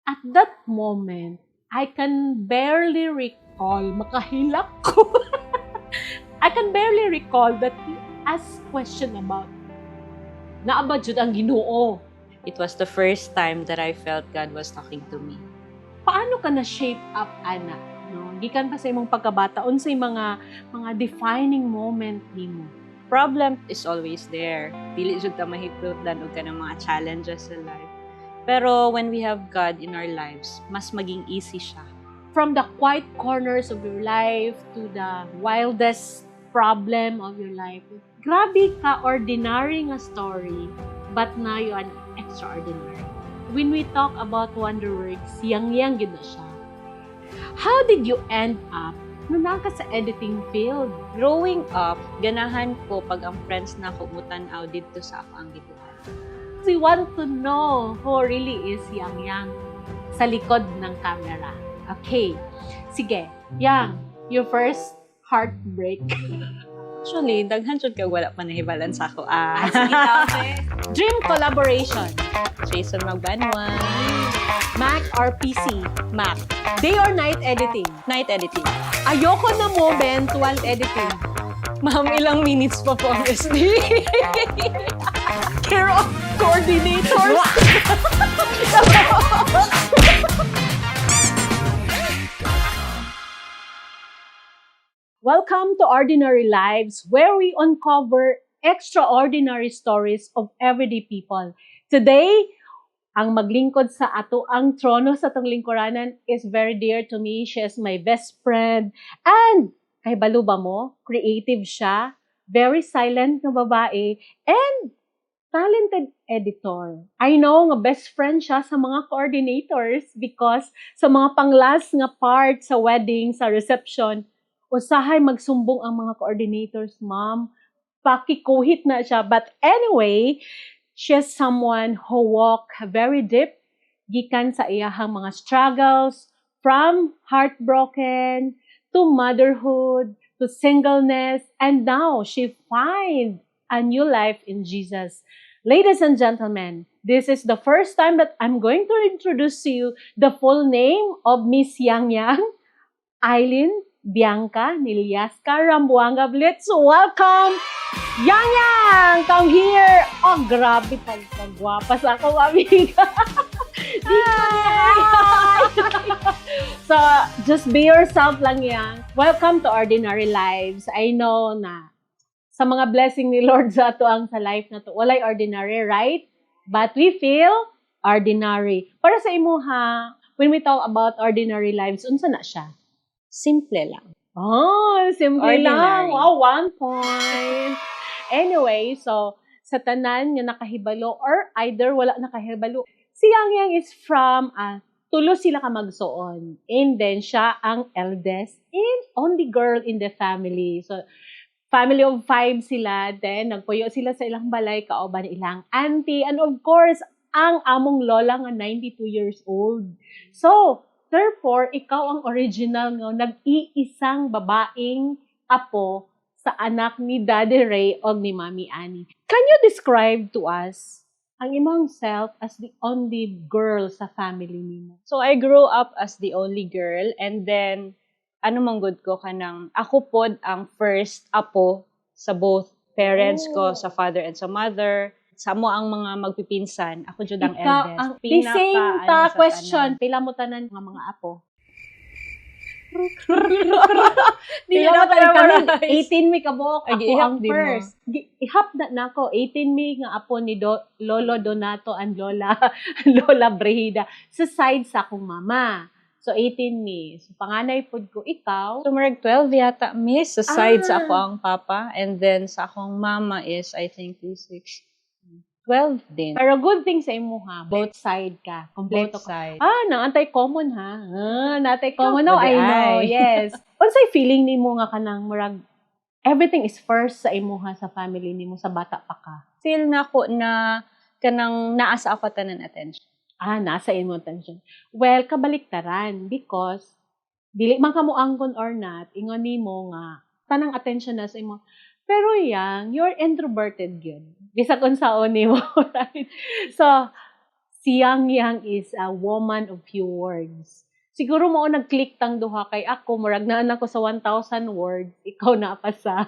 At that moment, I can barely recall, makahilak ko. I can barely recall that he asked question about naaba jud ang Ginoo. It was the first time that I felt God was talking to me. Paano ka na shape up ana? No, gikan pa sa imong pagkabata unsay mga defining moment nimo? Problem is always there. Dili jud ta mahigugdan og kanang mga challenges sa life. Pero when we have God in our lives, mas maging easy siya. From the quiet corners of your life to the wildest problem of your life. Grabe ka ordinary nga story, but now you are extraordinary. When we talk about wonder works, yang gid na siya. How did you end up naka sa editing field? Growing up, ganahan ko pag ang friends na ko mutan-aw dito sa ako ang gituan. We want to know who really is Yang sa likod ng camera. Okay. Sige. Yang, your first heartbreak. Actually, daghan jud kay wala pa nahibalan sa ako. Sige daw, Dream collaboration. Jason Magbanwan. Mac or PC? Mac. Day or night editing? Night editing. Ayoko na moment while editing. Ma'am, ilang minutes pa po ang SD? Care of coordinators. Welcome to Ordinary Lives, where we uncover extraordinary stories of everyday people. Today, ang maglingkod sa ato ang trono sa atong lingkuranan is very dear to me. She is my best friend. And, kay baluba mo, creative siya, very silent na babae, and talented editor. I know nga best friend siya sa mga coordinators because sa mga panglas nga part sa wedding, sa reception, usahay magsumbong ang mga coordinators, ma'am. Pakikuhit na siya. But anyway, she is someone who walk very deep gikan sa iyahang mga struggles from heartbroken to motherhood to singleness, and now she find a new life in Jesus. Ladies and gentlemen, this is the first time that I'm going to introduce to you the full name of Miss Yang, Eileen Bianca Niliasca Rambuanga Blitz. Welcome! Yang! Come here! Oh, grabe pagpagwapa sa akong amiga. Hi! So, just be yourself lang, Yang. Welcome to Ordinary Lives. I know na sa mga blessing ni Lord sa ato ang sa life na to, walay ordinary, right? But we feel ordinary. Para sa imo ha, when we talk about ordinary lives, unsa na siya? Simple lang. Oh, simple Ordinary. lang. Wow, 1 point. Anyway, so, sa tanan nga nakahibalo or either wala nakahibalo, si Yang is from, tulo sila ka magsuon. And then, siya ang eldest and only girl in the family. So, family of 5 sila. Then, nagpuyo sila sa ilang balay, kauban ilang auntie. And of course, ang among lola nga 92 years old. So, therefore, ikaw ang original nga nag-iisang babaeng apo sa anak ni Daddy Ray o ni Mami Annie. Can you describe to us ang imong self as the only girl sa family nimo? So, I grew up as the only girl, and then, manggod ko kanang, ako pod ang first apo sa both parents ko, sa father and sa mother. Sa mo ang mga magpipinsan, ako jud ang Ikaw, eldest. ang the same sa question. tanan. Pila mo tanan nga mga apo? Di Pila na mo tanan kami? memorize. 18 mi kabok. Ay, Ako ihap ang di mo. first. Ihap na ako. 18 mi nga apo ni Lolo Donato and Lola Lola Brehida sa side sa akong mama. So, 18 mi. So, panganay pod ko, ikaw. So, marag 12 yata, miss, sa side sa Ah. ako ang papa. And then, sa akong mama is, I think, 26. 12 din. Pero good thing sa imo ha. Both side ka. Kompleto Both ka. side. Naantay common ha. Naantay common. No, Ikaw, I know. ay. Yes. Unsay feeling nimo nga kanang murag everything is first sa imo ha sa family nimo sa bata pa ka? Feel na ko na kanang naasa ako tanan attention. Nasa imo attention. Well, kabaliktaran because dili man kamo angkon or not, ingon nimo nga tanang attention na sa imo. Pero Yang, you're introverted yun. Bisa kung saon nimo, right? So, Si Yang Yang is a woman of few words. Siguro mo nag-click tang duha kay ako, murag na ako sa 1,000 words, ikaw na pa sa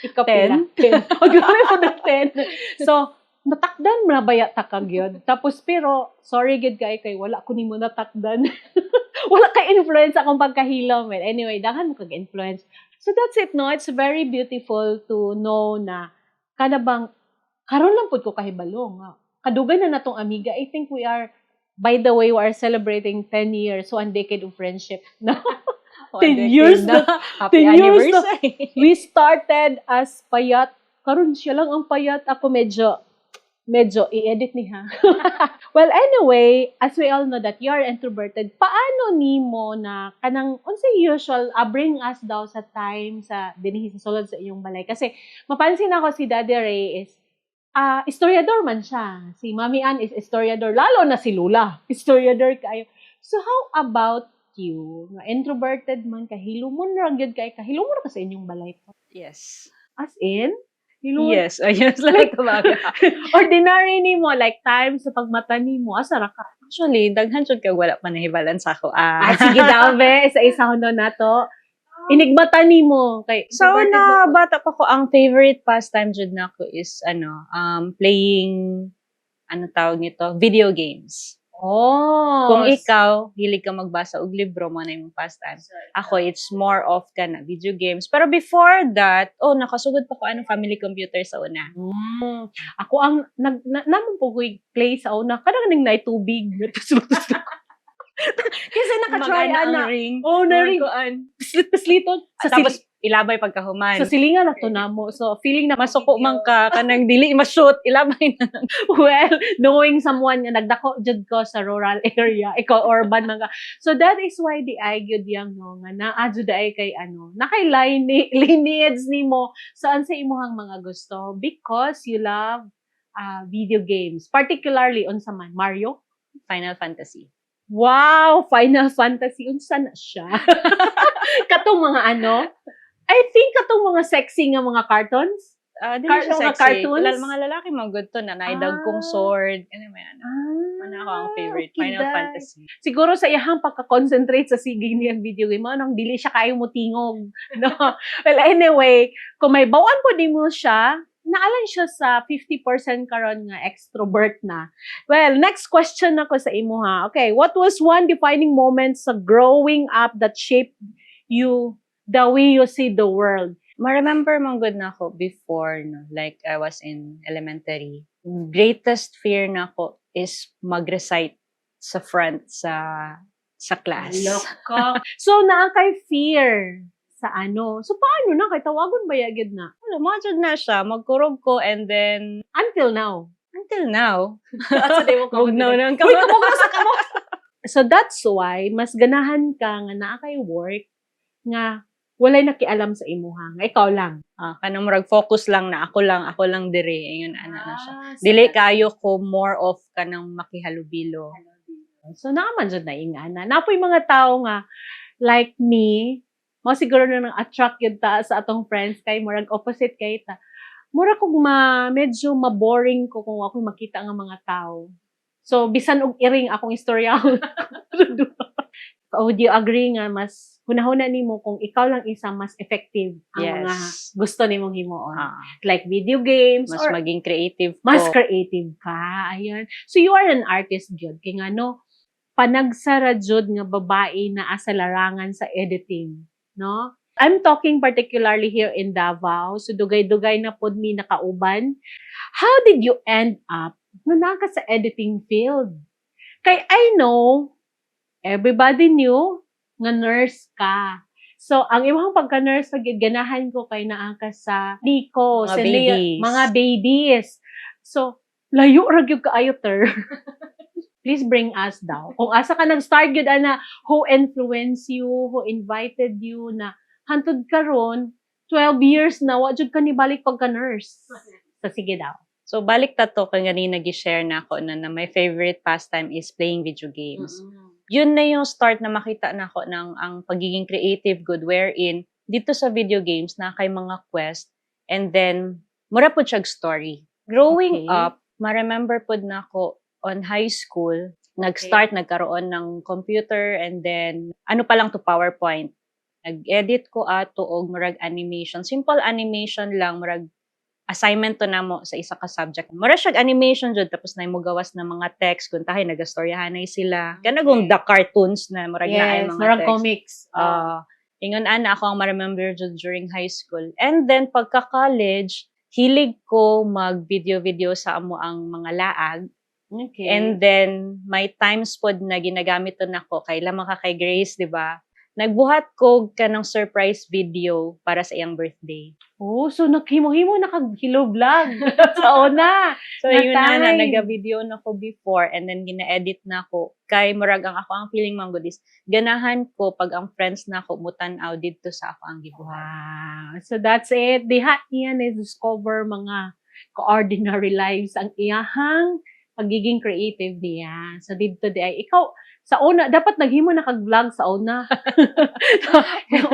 ikapila. 10. O, grabe po na 10. So, natakdan mo na baya takag yun. Tapos, pero, sorry gid kay wala ko nimo natakdan. Wala kay influence akong pagkahilom. Well, anyway, daghan mo kag-influence. So, that's it, no? It's very beautiful to know na kada bang, karon lang pud ko kahibalo nga. Kadugay na natong amiga. I think we are, by the way, we are celebrating 10 years, so 1 decade of friendship. No? 10 years na. Happy 10 years na. anniversary. We started as payat. Karon siya lang ang payat. Ako medyo i-edit niya. Well, anyway, as we all know that you are introverted, paano nimo na kanang unsay usual bring us daw sa time sa dinhi sa sulod sa iyong balay? Kasi mapansin ako si Daddy Ray is historiador man siya. Si Mami Ann is historiador. Lalo na si Lula. Historiador kayo. So, how about you? Introverted man ka, hilumon ra gyud kay ka. Hilumon ra ka sa inyong balay. Yes. As in? Hilumon. Yes. Ayun lang tabaga. Ordinary ni mo, like time sa pagmata ni mo, asa ra ka? Actually, daghan jud kag wala pa nahibalan sa ako. Sige daw, be. Isa hundo na to. Inigmata ni mo. Kay, So, introverted na mo. bata pa ko, ang favorite pastime jud nako is, playing, tawag nito, video games. Oh. Kung ikaw, hilig ka magbasa og libro, mo na yung pastime. Ako, it's more of ka na video games. Pero before that, nakasugod pa ko anong family computer sa una. Ako ang, namang po ko'y play sa una, kadang nang naitubig. Kasi nakatry na. ring. Oh, na-ring. Kuan. Pislit-pisliton. Tapos, ilabay pagkahuman. Sa silingan na to na mo. So, feeling na Masuko man ka, kanang dili ma-shoot, ilabay na. Well, knowing someone nga nagdako jud ko sa rural area, ikaw urban man ka. So that is why the I gyud yang no nga naa jud ay kay nakay lineage nimo saan sa imuhang mga gusto because you love video games, particularly unsa man Mario, Final Fantasy. Wow, Final Fantasy unsa na siya. Katong mga I think katong mga sexy nga mga cartoons. Dili siya mga sexy. cartoons? Mga lalaki mga good to na naidog kong sword. Anyway, ako ang favorite. Okay, Final dai. Fantasy. Siguro sa iyang pagka-concentrate sa sige niyang video game, nang dili siya kayo mo tingog. No? Well, anyway, kung may bawaan po di mo siya, naalan siya sa 50% karon nga extrovert na. Well, next question ako sa imo ha. Okay, what was one defining moment sa growing up that shaped you the way you see the world? Ma-remember mong good na ako before, no? Like I was in elementary. Greatest fear na ako is mag-recite sa front sa class. Loko. So, naa kay fear sa So, paano na? Kay tawagon ba yagid na? Lumajod na siya, magkurog ko, and then, Until now. until now, Bugnaw na ang Uy, kamog na sa kamog! So, that's why, mas ganahan ka nga naa kay work nga walay nakialam sa imuha. Nga ikaw lang. kanang murag focus lang na ako lang dire, ayun, na siya. so Dili that's- kayo ko more of kanang makihalubilo. So, naaman dyan na ingana. Napoy mga tao nga, like me, mo siguro na nang attract yun ta sa atong friends kay murag opposite kay ta. Mura kog medyo ma-boring ko kung ako makita nga mga tao. So, bisan og iring akong istorya. Would you agree nga mas hunahuna nimo kung ikaw lang isa mas effective ang mga Yes. gusto nimong himuon. Ah, Like video games mas or maging creative mas ko. creative ka. Ayun. So, you are an artist, Jud. Kaya nga, panagsara, Jud, nga babae na asa larangan sa editing. No? I'm talking particularly here in Davao. So, dugay-dugay na pod mi nakauban. How did you end up na naka sa editing field? Kay I know, everybody knew nga nurse ka. So, ang imong pagka-nurse, ganahan ko kay naangka sa Lico, Mga sa babies. mga babies. So, layo ra gyud kaayo ter. Please bring us daw. Kung asa ka nag-start gyud who influenced you, who invited you na hantud karon 12 years na wa jud ka ni balik pagka-nurse. So, sige daw. So, balik ta to kung ganina gi-share na ako na my favorite pastime is playing video games. Yun na yung start na makita na ako ng ang pagiging creative good wherein dito sa video games na kay mga quest and then mura po siyang story. Growing Okay. up, ma-remember po na ako on high school, nagkaroon ng computer, and then, ano pa lang to, PowerPoint. Nag-edit ko ato og murag animation. Simple animation lang, murag assignment to namo sa isa ka subject. Mura siya animation jud, tapos na mo gawas ng mga text kung tahay nagastoryahanay sila. Kanagong the cartoons na murag na ay mga murag text. comics. Ingon ana ako ang ma-remember jud during high school. And then pagka-college, hilig ko mag-video sa amo ang mga laag. Okay. And then may times pod na ginagamit to nako kay lamang ka kay Grace, di ba? Nagbuhat ko kanang surprise video para sa iyang birthday. Oh, so naghimo-himo na kag hello vlog sa una. So yun na time. naga-video na ko before, and then gina-edit na ko. Kay murag ang ako ang feeling man good is ganahan ko pag ang friends na ko mutan-aw didto sa ako ang gibuhat. Wow. So that's it. Diha niya na discover mga ordinary lives ang iyahang pagiging creative niya. So dito di ay ikaw sa una dapat naghimo na kag vlog sa una.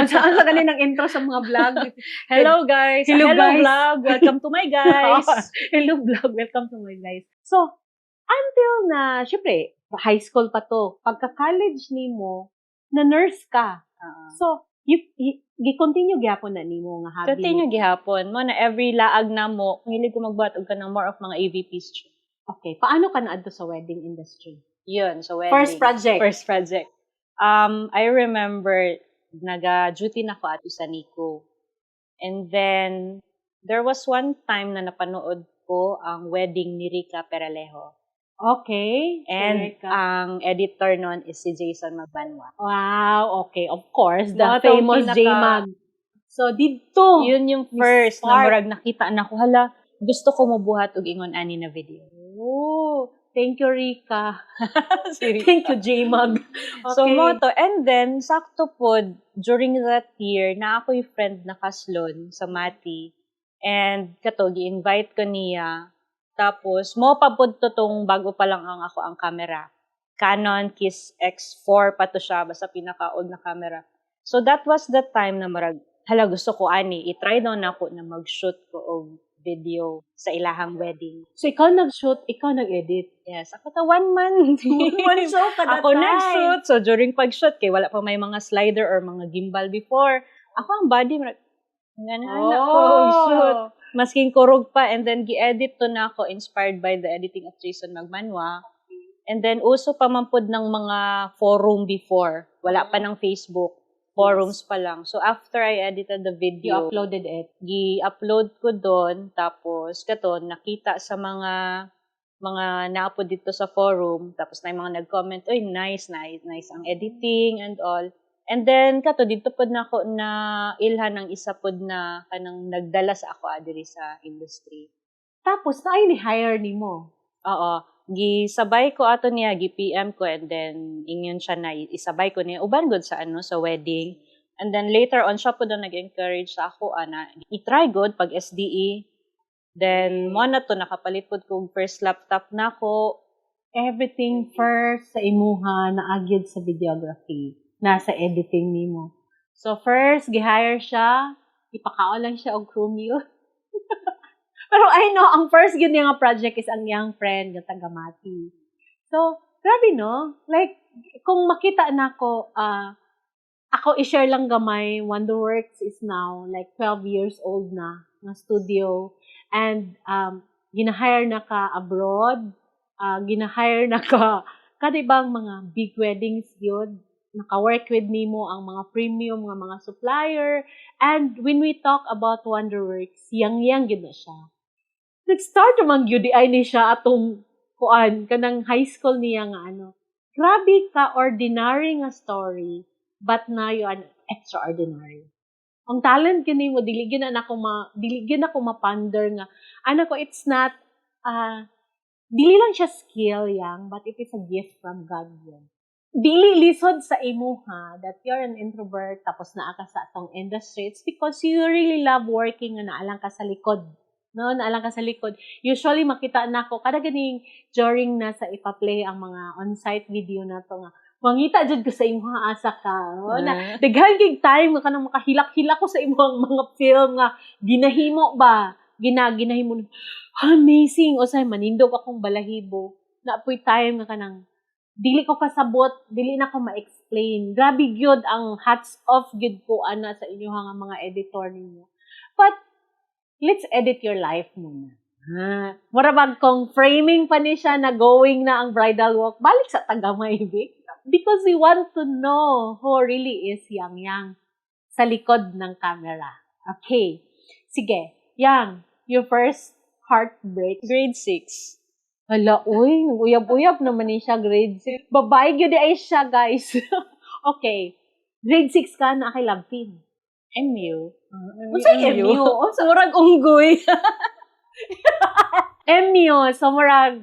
Saan sa kaninang intro sa mga vlog? Hello guys. Hello, guys. vlog. Welcome to my guys. Hello vlog. Welcome to my guys. So until na syempre high school pa to. Pagka-college nimo na nurse ka. So gi-continue gyapon na nimo nga hobby. Continue gihapon mo na every laag na mo, hilig ko magbuhat og kanang more of mga AVPs. Okay, paano ka naadto sa wedding industry? Yun, so wedding. First project. I remember naga-duty na ko ato sa Nico. And then there was one time na napanood ko ang wedding ni Rica Peralejo. Okay. And ang editor nun is si Jason Magbanwa. Wow, okay. Of course, the Mga famous pinaka- J-Mag. So, dito. Yun yung first na Spark. murag nakita na ko, hala, gusto ko mabuhat og ingon ani na video. Oh, thank you, Rica. Seriously. Thank you, J-Mag. So, moto. And then, sakto po, during that year, na ako'y friend na kaslon sa Mati. And, kato, gi-invite ko niya. Tapos, mo pa po to tong bago pa lang ako ang camera. Canon Kiss X4 pa to siya, basta pinaka-old na camera. So, that was the time na marag, hala, gusto ko ani, i-try daw na ako na mag-shoot ko og video sa ilahang wedding. So, ikaw nag-shoot, ikaw nag-edit. Yes, ako ta 1 month. One show kada Ako time. nag-shoot. So, during pag-shoot, kay wala pa may mga slider or mga gimbal before. Ako ang body, ganahan ako shoot. Masking kurog pa. And then, gi-edit to na ako, inspired by the editing of Jason Magbanwa. And then, uso pa mampod ng mga forum before. Wala pa ng Facebook. Forums pa lang. So, after I edited the You video, uploaded it. gi-upload ko doon. Tapos, kato, nakita sa mga na-upload dito sa forum. Tapos, na yung mga nag-comment, oy, nice ang editing and all. And then, kato, dito pod na ako na ilhan ng isa pod na kanang nagdala sa ako adiri sa industry. Tapos, na ay ni-hire ni mo. Oo. Gisabay ko ato niya, gi-PM ko, and then ingon siya na isabay ko niya uban good sa sa wedding. And then later on siya po daw nag-encourage sa ako ana i-try good pag SDE. Then mo na to nakapalit pod ko first laptop na ko. Everything first sa imuha na agyod sa videography. Nasa editing nimo. So first, gi-hire siya. Ipakaon lang siya og crew meal. Pero I know, ang first yun nga project is ang young friend, yung taga-Mati. So, grabe no? Like, kung makita na ako, ako i-share lang gamay, Wonderworks is now like 12 years old na studio. And ginahire na ka abroad, ginahire na ka, kadibang mga big weddings yun, naka-work with nimo ang mga premium, mga supplier. And when we talk about Wonderworks, yang-yang yun na siya. Nag-start naman UDI ni siya atong kanang high school niya nga grabe ka ordinary nga story but na yun extraordinary. Ang talent kini mo dili gyud ako mapander nga ko it's not dili lang siya skill yang but it is a gift from God yun. Dili lisod sa imuha that you're an introvert tapos naa ka sa atong industry. It's because you really love working nga naalang ka sa likod. No, naalang ka sa likod. Usually, makita na ako, kada ganing during na sa ipa-play ang mga on-site video na to nga, mangita dyan ko sa imong asa ka. No? Na, daghan kay time nga kanang makahilak-hilak ko sa imong mga film nga, ginahimo ba? Ginahimo. Amazing. O say, manindog akong balahibo. Naapoy time nga kanang dili ko kasabot, dili na ko ma-explain. Grabe gyud ang hats off gyud ko ana sa inyo nga mga editor ninyo. But let's edit your life muna. Murabag kong framing pa ni siya na going na ang bridal walk, balik sa Tagamaybi. Because we want to know who really is Yang Yang sa likod ng camera. Okay. Sige. Yang, your first heartbreak. Grade 6. Hala, uy, uyab-uyab naman ni siya, grade 6. Babae gyud ay siya, guys. Okay. Grade 6 ka na kay Love Team. MU. Unsay MU? Sa murag unggoy. MU, so murag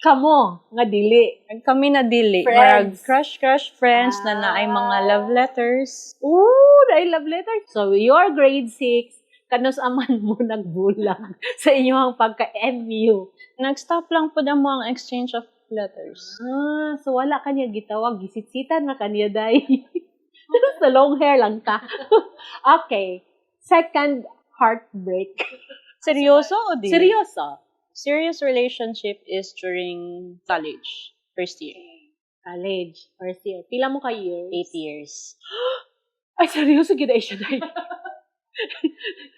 kamo nga dili. Kami na dili. Friends. Murag crush friends na naay mga love letters. Ooh, I love letters. So, your grade 6, kanus aman mo nagbulag sa inyong pagka-MU. Nag-stop lang po ang mga exchange of letters. So wala kanya gitawag, gisitsitan na kanya day. Sa long hair lang ka. Okay. Second heartbreak. Seryoso o di? Seryoso. Serious relationship is during college. First year. College. First year. Pila mo ka years? 8 years. Ay, seryoso gina siya day.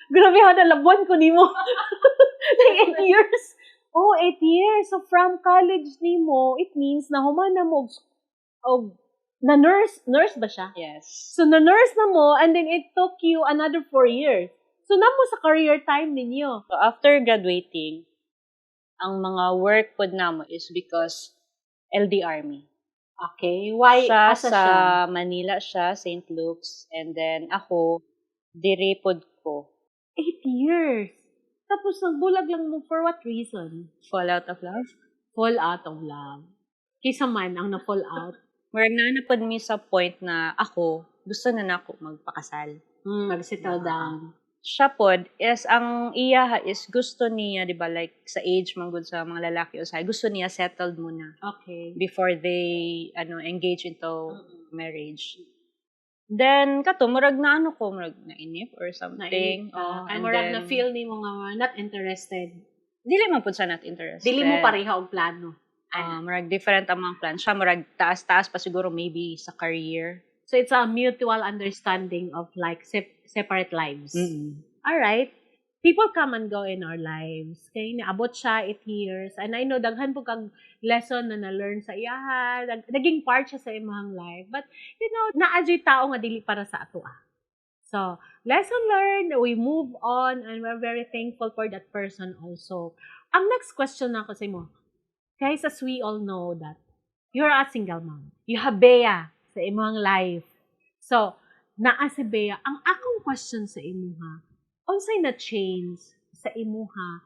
Grabe ha, nalabuan ko nimo. Like 8 years. Oh, 8 years. So, from college nimo, it means na humana mo na nurse. Nurse ba siya? Yes. So, na-nurse na mo, and then it took you another 4 years. So, namo sa career time ninyo. So, after graduating, ang mga work po namo is because LD Army. Okay. Why? Siya Asa sa siya? Manila siya, St. Luke's. And then ako, diri pod ko. 8 years. Tapos, nagbulag lang mo for what reason? Fall out of love. Fall out of love. Kisa man ang na-fall out. Murag na napod mi sa point na ako, gusto na nako magpakasal. Mag-settle down. Siya pod, is ang iya is gusto niya, di ba, like sa age manggod sa mga lalaki usahay, gusto niya settled muna Okay. before they engage into marriage. Then kato murag na murag na inip or something. Ay, murag na feel ni mo nga not interested. Dili man pud siya not interested. Dili mo pareha og plano. Murag different ang mga plan. Siya murag taas-taas pa siguro maybe sa career. So it's a mutual understanding of like separate lives. All right. People come and go in our lives. Kaya naabot siya 8 years. And I know, daghan po kang lesson na na-learn sa iyaha. Naging part siya sa imong life. But, you know, naadyo'y tao nga dili para sa ato. So, lesson learned, we move on, and we're very thankful for that person also. Ang next question na ko sa imo, guys, as we all know that you're a single mom. You have Bea sa imong life. So, naa si Bea. Ang akong question sa imo ha, unsay na change sa imuha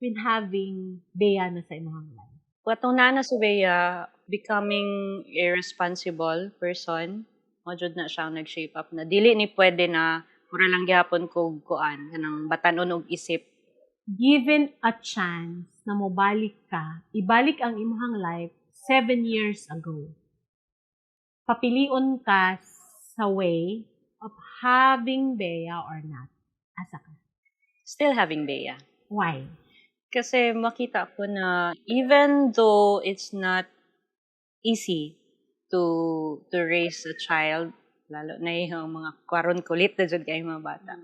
when having Bea na sa imuhang life? Katong nana si Bea, becoming a responsible person, modjud na siyang nag-shape up na dili ni pwede na mura lang gihapon ko kuan kanang batan-on og isip. Given a chance na mobalik ka, ibalik ang imuhang life 7 years ago. Papilion ka sa way of having Bea or not. Asa ka? Still having Bea. Why? Kasi makita ko na even though it's not easy to raise a child, lalo na yung mga kwaron kulit na dyan kayo mga bata.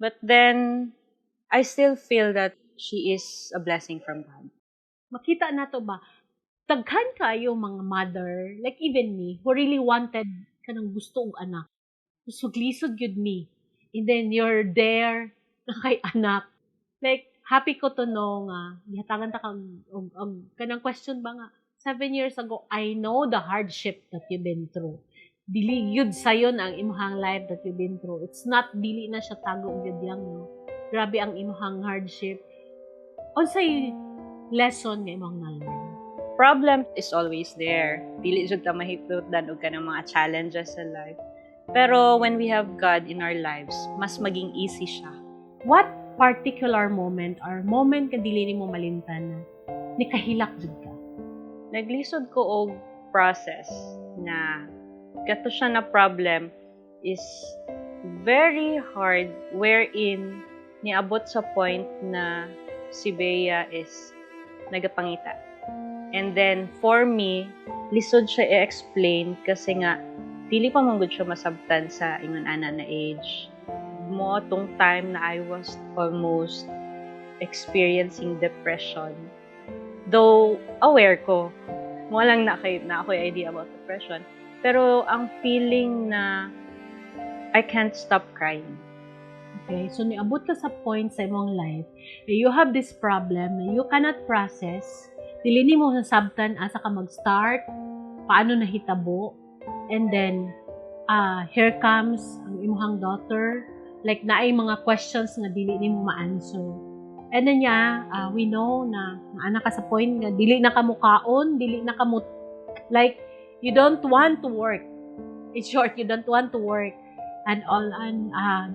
But then, I still feel that she is a blessing from God. Makita na to ba? Daghan kayo mga mother, like even me, who really wanted kanang gusto og anak. Lisod yun me. And then you're there na kay anak. Like, happy ko to know nga, ihatagan ta kang kanang question ba nga, 7 years ago, I know the hardship that you've been through. Dili yun sayon ang imuhang life that you've been through. It's not, dili na siya tago yun yang, no? Grabe ang imuhang hardship. Unsay lesson nga imong na-learn? Problem is always there. Dili jud ta mahiplutan og kanang mga challenges sa life. Pero when we have God in our lives, mas maging easy siya. What particular moment or moment ka dili nimo malimtan na nikahilak jud ka? Naglisod ko og process na kato siya na problem is very hard wherein niabot sa point na si Bea is nagapangita. And then, for me, lisod siya i-explain kasi nga, dili pa man gud siya masabtan sa ingon ana na age. Mo tong time na I was almost experiencing depression. Though, aware ko, mo lang na ako idea about depression. Pero, ang feeling na I can't stop crying. Okay, so niabot ka sa point sa imong life na you have this problem na you cannot process. Dili nimo nasabtan asa ka mag-start, paano nahitabo, and then here comes ang imong daughter, like naay mga questions nga dili nimo ma-answer. And then we know na maana ka sa point nga dili na ka mukaon, dili na ka like you don't want to work. In short, you don't want to work. And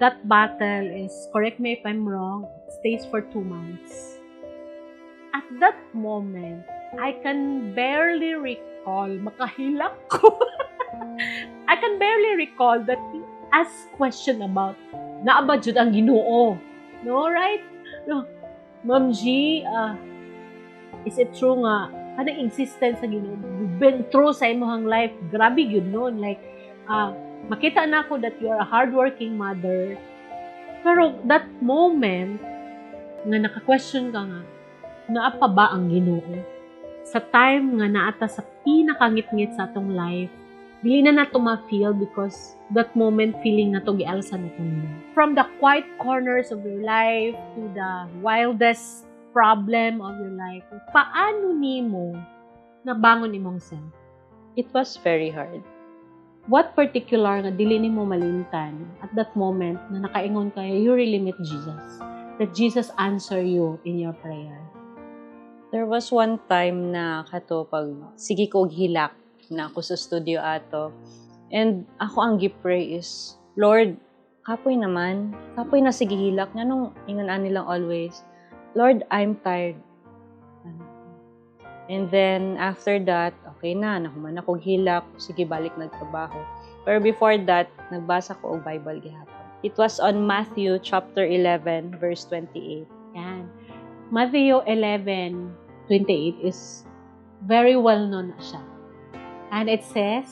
that battle is, correct me if I'm wrong, stays for 2 months. At that moment, I can barely recall, makahilak ko. I can barely recall that he asked question about, naaba jud ang Ginoo. No, right? No, Ma'am G, is it true nga, kanang existence sa Ginoo, you've been through sa imong life, grabe yun noon. Like, makita na ako that you are a hardworking mother. Pero that moment, nga naka-question ka nga, naapa ba ang Ginoo? Sa time nga naata sa pinakangit-ngit sa atong life, dili na nato ma-feel because that moment feeling na to gialsa na kuno. From the quiet corners of your life to the wildest problem of your life, paano nimo nabangon imong self? It was very hard. What particular nga dili nimo malimtan at that moment na nakaingon kayo, you really meet Jesus? That Jesus answer you in your prayer? There was one time na kato pag sige ko og hilak na ako sa studio ato. And ako ang gipray is, Lord, kapoy naman. Kapoy na sige hilak. Nganong ingon ani lang always, Lord, I'm tired. And then after that, okay na, nahuman ako hilak, sige balik nagtrabaho. Pero before that, nagbasa ko og Bible gihapon. It was on Matthew chapter 11 verse 28. Yan. Matthew 11:28 is very well known na siya. And it says,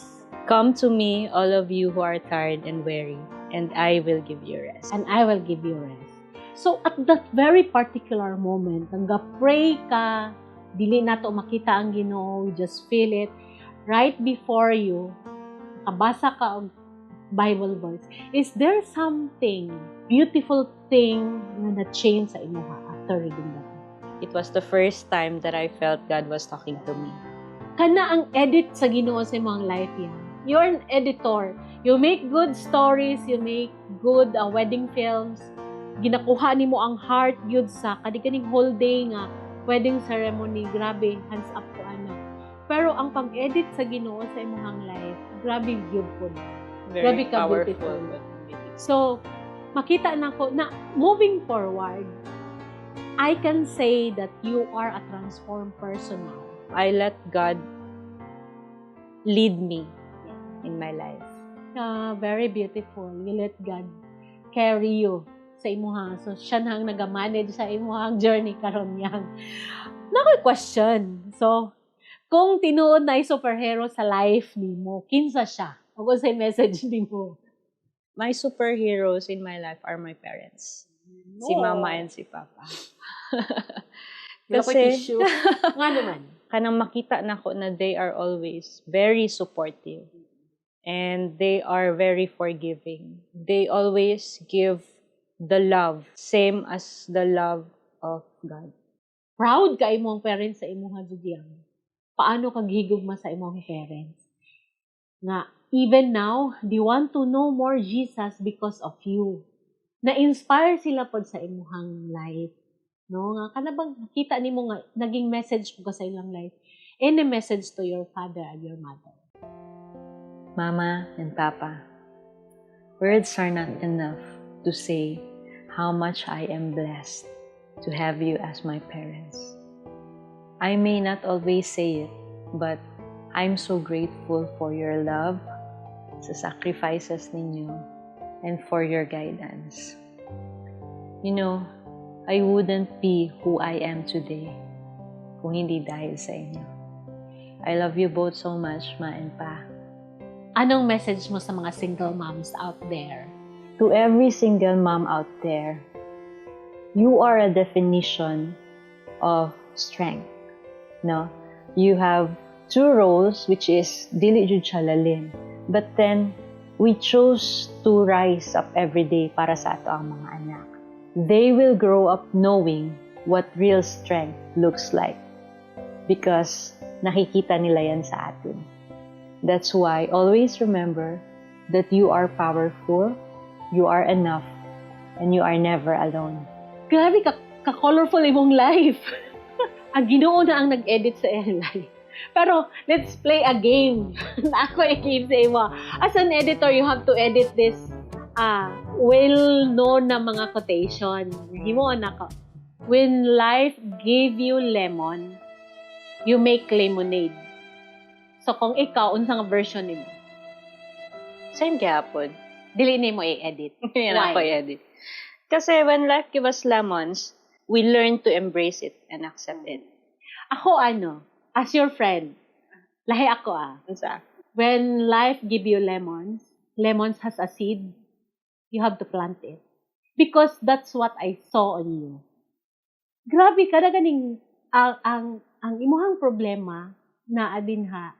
Come to me, all of you who are tired and weary, and I will give you rest. and I will give you rest. So at that very particular moment, nag-pray ka, dili na to makita ang Ginoo, you just feel it right before you, nakabasa ka og Bible verse. Is there something, beautiful thing na na-change sa imuha after reading that? It was the first time that I felt God was talking to me. Kana ang edit sa Ginoo sa imong life yan. You're an editor. You make good stories, you make good wedding films. Ginakuha nimo ang heart yun sa kadi-kaning whole day nga wedding ceremony. Grabe, hands up ko ana. Pero ang pag-edit sa Ginoo sa imong life, grabe beautiful. Grabe Very ka powerful. beautiful. So, makita na ko na moving forward, I can say that you are a transformed person now. I let God lead me in my life. Very beautiful. You let God carry you sa imuhang. So, siya nang nag-manage sa imuhang journey karon yang. Nakoy question. So, kung tinuod na superhero sa life nimo, kinsa siya? O kung sa message nimo? My superheroes in my life are my parents. Si Mama and si Papa. Kasi, nga naman. Kanang makita na ko na they are always very supportive. And they are very forgiving. They always give the love, same as the love of God. Proud ka imong parents sa imong Judiang. Paano kag higugma sa imong parents? Nga, even now, they want to know more Jesus because of you. Na-inspire sila pod sa imuhang life. No, nga kanabang nakita nimo nga naging message mo ka sa ilang life. Any message to your father and your mother? Mama and Papa, words are not enough to say how much I am blessed to have you as my parents. I may not always say it, but I'm so grateful for your love, sa sacrifices ninyo, and for your guidance. You know, I wouldn't be who I am today kung hindi dahil sa inyo. I love you both so much, Ma and Pa. Anong message mo sa mga single moms out there? To every single mom out there, you are a definition of strength. No? You have two roles, which is dili jud siya lalim. But then, we chose to rise up every day para sa ato ang mga anak. They will grow up knowing what real strength looks like. Because nakikita nila yan sa atin. That's why always remember that you are powerful, you are enough, and you are never alone. Grabe ka-colorful imong life. Ang Ginoo na ang nag-edit sa iyong life. Pero, let's play a game. Ako i-game sa imo. As an editor, you have to edit this well-known na mga quotation. Himo na ko. When life gave you lemon, you make lemonade. So, kung ikaw, unsang version nimo? Same gapon. Dili nimo i-edit. Yan ako i-edit. Kasi when life gives us lemons, we learn to embrace it and accept it. Ako as your friend, lahi ako Unsa? When life give you lemons has a seed, you have to plant it. Because that's what I saw on you. Grabe ka na ganing, ang imuhang problema na adinha,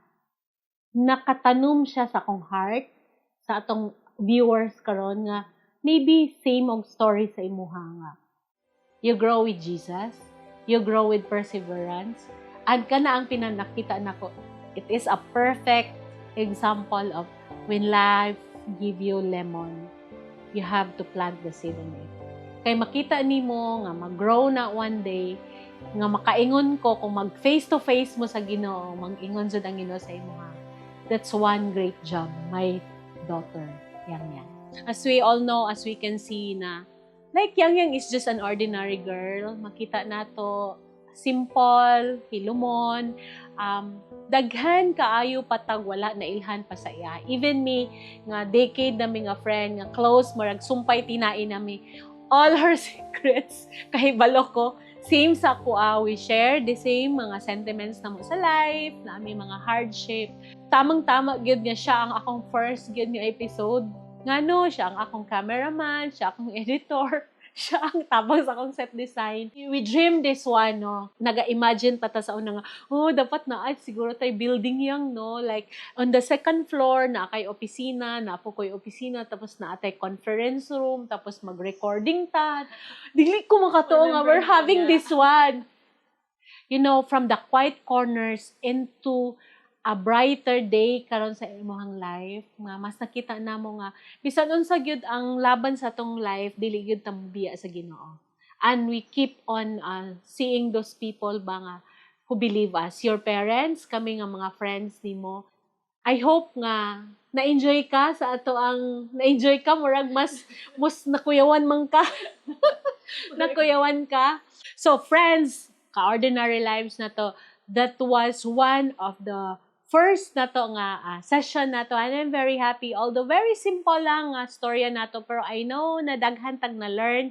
nakatanom siya sa akong heart, sa atong viewers karon nga, maybe same og story sa imuha nga. You grow with Jesus, you grow with perseverance, and kana ang pinanakita nako. It is a perfect example of when life give you lemon, you have to plant the seed in it. Kay makita nimo nga mag-grow na one day, nga makaingon ko kung mag face to face mo sa Ginoo, mag-ingon jud ang Ginoo sa imuha. That's one great job, my daughter, Yang. As we all know, as we can see na, like Yang is just an ordinary girl. Makita nato simple, hilumon, daghan kaayo patag wala na ilhan pa sa iya. Even me, nga decade na mi nga friend, nga close, marag sumpay tinain nami, all her secrets, kahibalo ko, same sa kuha, we share the same mga sentiments na mo sa life, na aming mga hardship. Tamang-tama, gyud niya siya ang akong first gyud nga episode. Ngano, siya ang akong cameraman, siya akong editor, siya ang tabang sa akong set design. We dream this one, no? Naga-imagine pa ta sa una nga, dapat na ay siguro tayo building yang, no? Like, on the second floor, na kay opisina, na po ko'y opisina, tapos na atay conference room, tapos mag-recording ta. Dili ko makatuo nga, we're having this one. You know, from the quiet corners into a brighter day karon sa imong life, nga mas nakita namo nga bisan unsa gyud ang laban sa tong life, dili gyud tambiya sa Ginoo. And we keep on seeing those people ba nga who believe us, your parents, kami nga mga friends nimo. I hope nga na-enjoy ka sa ato ang na-enjoy ka murag mas nakuyawan man ka. Nakuyawan ka. So friends, ka-ordinary lives na to, that was one of the first na to nga session na to, and I'm very happy. Although very simple lang storya na to, pero I know na daghan tag na learn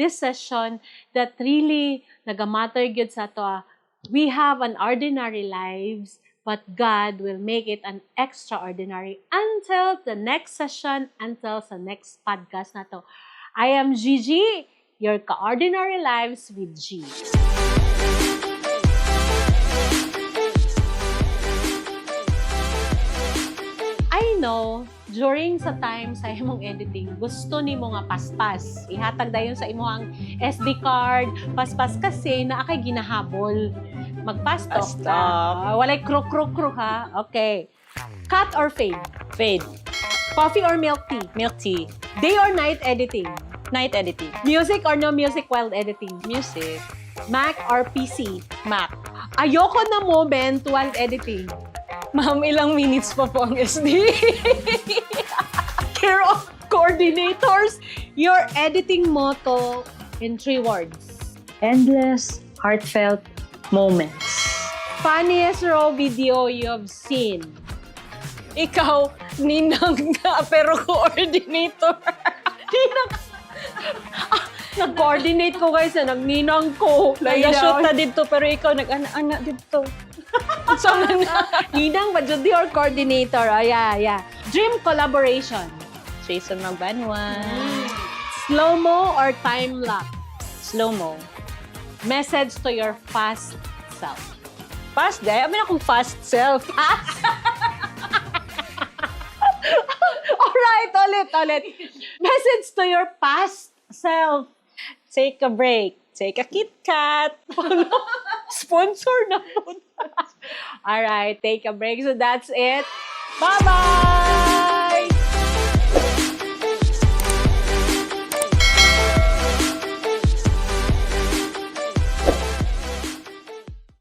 this session that really nagamatter gyud sa to. We have an ordinary lives, but God will make it an extraordinary until the next session, until the next podcast na to. I am Gigi, your Ka-Ordinary Lives with G. I know, during sa time sa imong editing, gusto nimo nga paspas. Ihatag dayon sa imong SD card, paspas kasi na akay ginahabol. Magpastok ka. Walay krok ha. Okay. Cut or fade? Fade. Coffee or milk tea? Milk tea. Day or night editing? Night editing. Music or no music while editing? Music. Mac or PC? Mac. Ayoko na moment while editing. Ma'am, ilang minutes pa po ang SD? Care of coordinators, your editing motto in 3 words. Endless, heartfelt moments. Funniest raw video you've seen. Ikaw, ninang nga, pero coordinator. Ninang. Nag-coordinate ko guys, nagninang ko. Nag-shoot na dito, pero ikaw nag-ana-ana dito. So, Ninang ba Judy or coordinator? Oh, yeah. Dream collaboration. Jason Magbanwa. Slow-mo or time-lapse? Slow-mo. Message to your fast self. Fast day? Amin akong fast self. Alright, ulit. Message to your past self. Take a break. Take a Kit Kat. Sponsor na po. Alright, take a break. So that's it. Bye-bye!